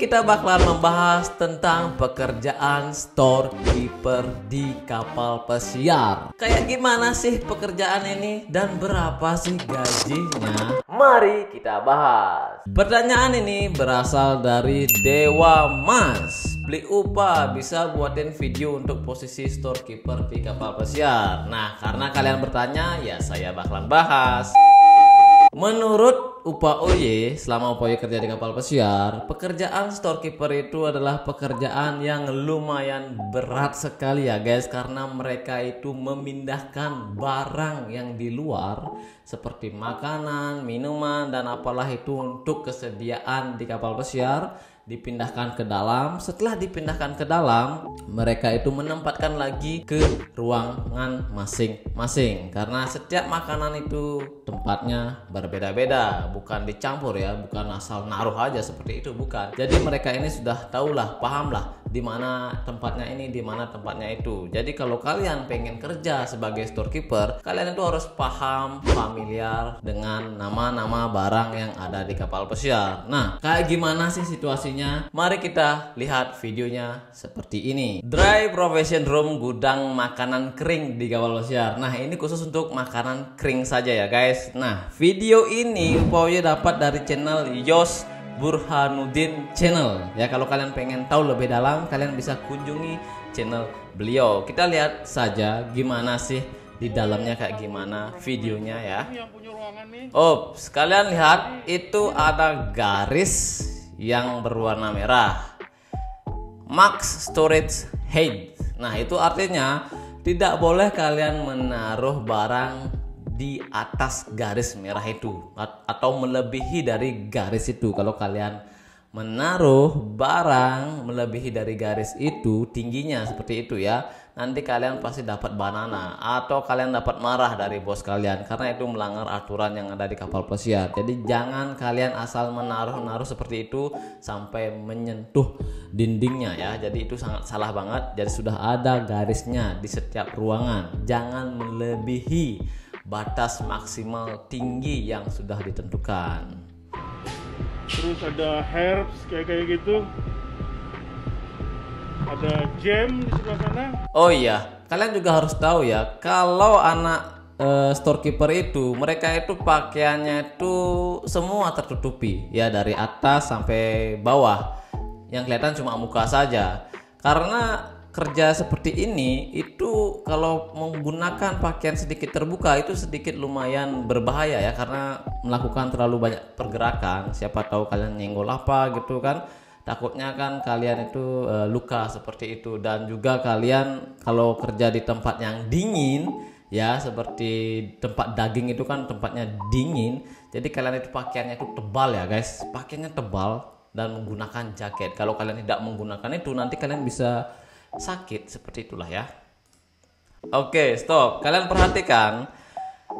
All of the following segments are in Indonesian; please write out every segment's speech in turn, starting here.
kita bakalan membahas tentang pekerjaan storekeeper di kapal pesiar. Kayak gimana sih pekerjaan ini dan berapa sih gajinya? Mari kita bahas. Pertanyaan ini berasal dari Dewa Mas. Beli upah bisa buatin video untuk posisi storekeeper di kapal pesiar. Nah, karena kalian bertanya, ya saya bakalan bahas. Menurut Upa Oye, selama Upa Oye kerja di kapal pesiar, pekerjaan storekeeper itu adalah pekerjaan yang lumayan berat sekali ya guys, karena mereka itu memindahkan barang yang di luar seperti makanan, minuman, dan apalah itu untuk kesediaan di kapal pesiar dipindahkan ke dalam. Setelah dipindahkan ke dalam, mereka itu menempatkan lagi ke ruangan masing-masing, karena setiap makanan itu tempatnya berbeda-beda, bukan dicampur ya, bukan asal naruh aja seperti itu, bukan. Jadi mereka ini sudah tahulah, pahamlah di mana tempatnya ini, di mana tempatnya itu. Jadi kalau kalian pengen kerja sebagai storekeeper, kalian itu harus paham, familiar dengan nama-nama barang yang ada di kapal pesiar. Nah, kayak gimana sih situasinya? Mari kita lihat videonya seperti ini. Dry Provision Room, gudang makanan kering di kapal pesiar. Nah, ini khusus untuk makanan kering saja ya guys. Nah, video ini pokoknya dapat dari channel Yos Burhanuddin channel ya. Kalau kalian pengen tahu lebih dalam, kalian bisa kunjungi channel beliau. Kita lihat saja gimana sih di dalamnya, kayak gimana videonya ya. Oh, sekalian lihat, itu ada garis yang berwarna merah, Max Storage Height. Nah, itu artinya tidak boleh kalian menaruh barang di atas garis merah itu atau melebihi dari garis itu. Kalau kalian menaruh barang melebihi dari garis itu, tingginya seperti itu ya, nanti kalian pasti dapat banana atau kalian dapat marah dari bos kalian, karena itu melanggar aturan yang ada di kapal pesiar. Jadi jangan kalian asal menaruh seperti itu sampai menyentuh dindingnya ya. Jadi itu sangat salah banget. Jadi sudah ada garisnya di setiap ruangan, jangan melebihi batas maksimal tinggi yang sudah ditentukan. Terus ada herbs kayak gitu, ada jam di sebelah sana. Oh iya, kalian juga harus tahu ya, kalau anak storekeeper itu, mereka itu pakaiannya itu semua tertutupi ya, dari atas sampai bawah. Yang kelihatan cuma muka saja. Karena kerja seperti ini itu kalau menggunakan pakaian sedikit terbuka itu sedikit lumayan berbahaya ya, karena melakukan terlalu banyak pergerakan. Siapa tahu kalian nyenggol apa gitu kan, takutnya kan kalian itu luka seperti itu. Dan juga kalian kalau kerja di tempat yang dingin ya, seperti tempat daging itu kan tempatnya dingin, jadi kalian itu pakaiannya itu tebal ya guys, pakaiannya tebal dan menggunakan jaket. Kalau kalian tidak menggunakan itu, nanti kalian bisa sakit seperti itulah ya. Oke, stop. Kalian perhatikan,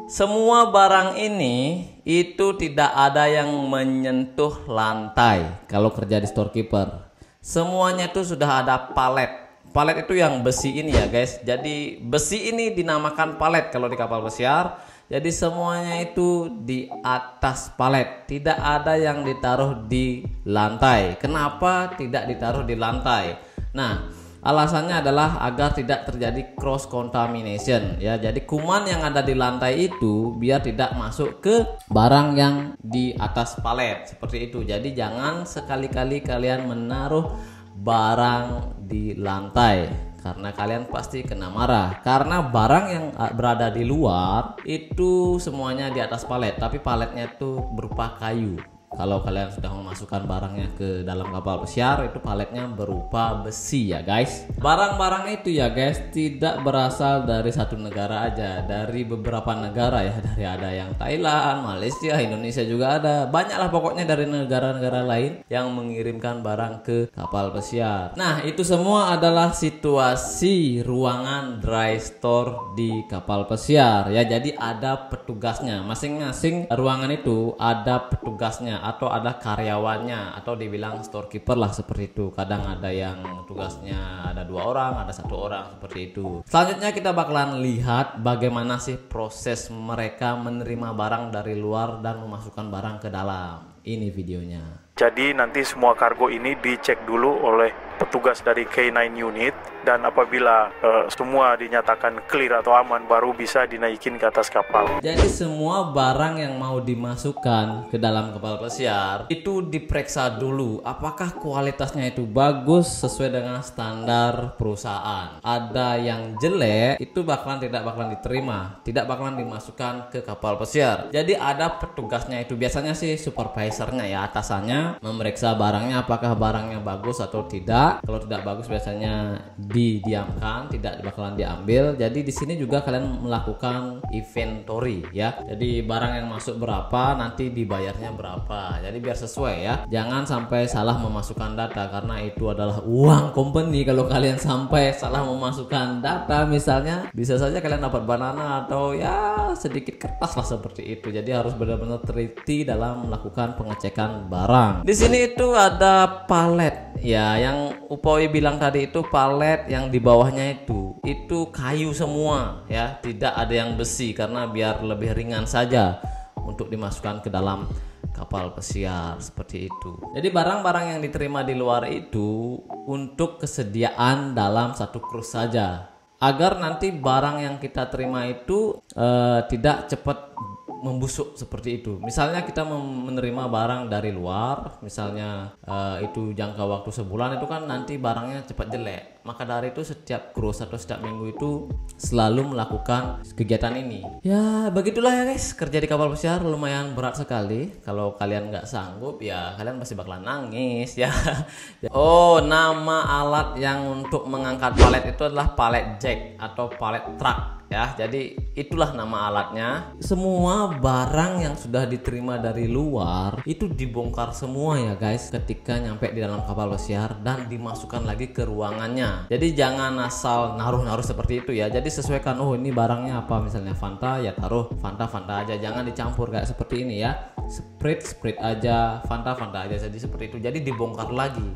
semua barang ini itu tidak ada yang menyentuh lantai kalau kerja di storekeeper. Semuanya itu sudah ada palet. Palet itu yang besi ini ya guys. Jadi besi ini dinamakan palet kalau di kapal pesiar. Jadi semuanya itu di atas palet, tidak ada yang ditaruh di lantai. Kenapa tidak ditaruh di lantai? Nah, alasannya adalah agar tidak terjadi cross contamination ya. Jadi kuman yang ada di lantai itu biar tidak masuk ke barang yang di atas palet seperti itu. Jadi jangan sekali-kali kalian menaruh barang di lantai, karena kalian pasti kena marah. Karena barang yang berada di luar itu semuanya di atas palet, tapi paletnya itu berupa kayu. Kalau kalian sudah memasukkan barangnya ke dalam kapal pesiar, itu paletnya berupa besi ya guys. Barang-barang itu ya guys tidak berasal dari satu negara aja, dari beberapa negara ya. Dari ada yang Thailand, Malaysia, Indonesia juga ada. Banyaklah pokoknya dari negara-negara lain yang mengirimkan barang ke kapal pesiar. Nah, itu semua adalah situasi ruangan dry store di kapal pesiar ya. Jadi ada petugasnya, masing-masing ruangan itu ada petugasnya atau ada karyawannya, atau dibilang storekeeper lah seperti itu. Kadang ada yang tugasnya ada 2 orang, ada 1 orang seperti itu. Selanjutnya kita bakalan lihat bagaimana sih proses mereka menerima barang dari luar dan memasukkan barang ke dalam. Ini videonya. Jadi nanti semua kargo ini dicek dulu oleh petugas dari K9 unit, dan apabila semua dinyatakan clear atau aman baru bisa dinaikin ke atas kapal. Jadi semua barang yang mau dimasukkan ke dalam kapal pesiar itu diperiksa dulu apakah kualitasnya itu bagus sesuai dengan standar perusahaan. Ada yang jelek itu tidak bakalan diterima, tidak bakalan dimasukkan ke kapal pesiar. Jadi ada petugasnya itu, biasanya sih supervisornya ya, atasannya memeriksa barangnya apakah barangnya bagus atau tidak. Kalau tidak bagus biasanya didiamkan, tidak bakalan diambil. Jadi di sini juga kalian melakukan inventory ya. Jadi barang yang masuk berapa, nanti dibayarnya berapa. Jadi biar sesuai ya. Jangan sampai salah memasukkan data karena itu adalah uang company. Kalau kalian sampai salah memasukkan data misalnya, bisa saja kalian dapat banana atau ya sedikit kertas lah seperti itu. Jadi harus benar-benar teliti dalam melakukan pengecekan barang. Di sini itu ada palet ya, yang Upowi bilang tadi itu palet yang di bawahnya itu kayu semua ya, tidak ada yang besi karena biar lebih ringan saja untuk dimasukkan ke dalam kapal pesiar seperti itu. Jadi barang-barang yang diterima di luar itu untuk kesediaan dalam satu krus saja, agar nanti barang yang kita terima itu tidak cepat membusuk seperti itu. Misalnya kita menerima barang dari luar, misalnya itu jangka waktu sebulan, itu kan nanti barangnya cepat jelek. Maka dari itu setiap krus atau setiap minggu itu selalu melakukan kegiatan ini. Ya begitulah ya guys, kerja di kapal pesiar lumayan berat sekali. Kalau kalian nggak sanggup ya kalian pasti bakalan nangis ya. Oh, nama alat yang untuk mengangkat palet itu adalah palet jack atau palet truck ya. Jadi itulah nama alatnya. Semua barang yang sudah diterima dari luar itu dibongkar semua ya guys ketika nyampe di dalam kapal pesiar dan dimasukkan lagi ke ruangannya. Jadi jangan asal naruh-naruh seperti itu ya. Jadi sesuaikan, oh ini barangnya apa, misalnya Fanta ya taruh Fanta aja, jangan dicampur kayak seperti ini ya. Sprite aja, Fanta aja, jadi seperti itu. Jadi dibongkar lagi.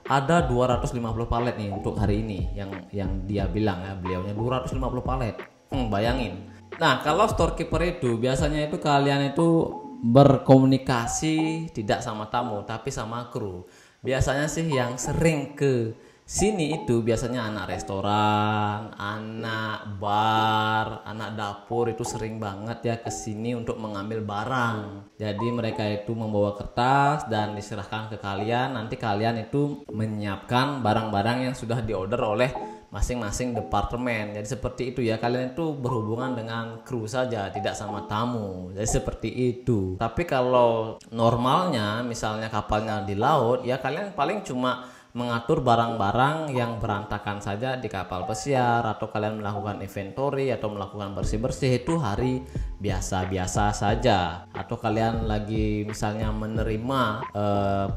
Ada 250 palet nih untuk hari ini yang dia bilang ya, beliaunya 250 palet. Bayangin. Nah, kalau storekeeper itu biasanya itu kalian itu berkomunikasi tidak sama tamu tapi sama kru. Biasanya sih yang sering ke sini itu biasanya anak restoran, anak bar, anak dapur itu sering banget ya ke sini untuk mengambil barang. Jadi mereka itu membawa kertas dan diserahkan ke kalian. Nanti kalian itu menyiapkan barang-barang yang sudah diorder oleh masing-masing departemen. Jadi seperti itu ya, kalian itu berhubungan dengan kru saja, tidak sama tamu. Jadi seperti itu. Tapi kalau normalnya misalnya kapalnya di laut ya, kalian paling cuma mengatur barang-barang yang berantakan saja di kapal pesiar, atau kalian melakukan inventory atau melakukan bersih-bersih itu hari biasa-biasa saja. Atau kalian lagi misalnya menerima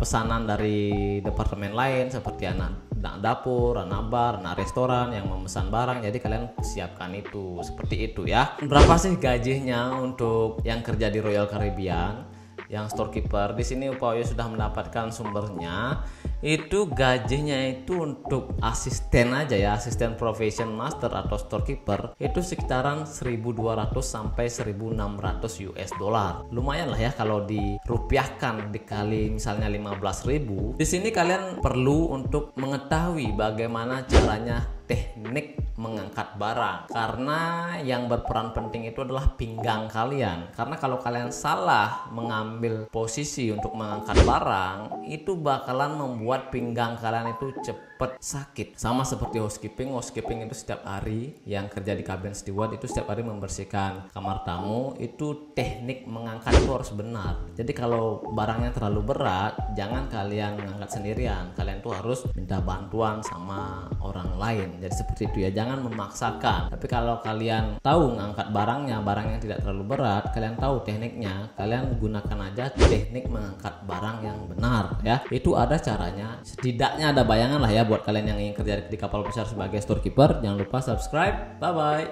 pesanan dari departemen lain seperti anak dapur, anak bar, anak restoran yang memesan barang, jadi kalian siapkan itu seperti itu ya. Berapa sih gajinya untuk yang kerja di Royal Caribbean? Yang storekeeper di sini Upowi sudah mendapatkan sumbernya. Itu gajinya itu untuk asisten aja ya, asisten profession master atau storekeeper itu sekitaran 1.200 sampai 1.600 US dollar. Lumayan lah ya kalau dirupiahkan dikali misalnya 15.000. Di sini kalian perlu untuk mengetahui bagaimana caranya teknik mengangkat barang, karena yang berperan penting itu adalah pinggang kalian. Karena kalau kalian salah mengambil posisi untuk mengangkat barang, itu bakalan membuat pinggang kalian itu cepat sakit. Sama seperti housekeeping itu setiap hari yang kerja di cabin steward itu setiap hari membersihkan kamar tamu, itu teknik mengangkat itu harus benar. Jadi kalau barangnya terlalu berat, jangan kalian mengangkat sendirian, kalian tuh harus minta bantuan sama orang lain. Jadi seperti itu ya, jangan memaksakan. Tapi kalau kalian tahu mengangkat barang yang tidak terlalu berat, kalian tahu tekniknya, kalian gunakan aja teknik mengangkat barang yang benar ya. Itu ada caranya, setidaknya ada bayangan lah ya buat kalian yang ingin kerja di kapal besar sebagai storekeeper. Jangan lupa subscribe. Bye bye.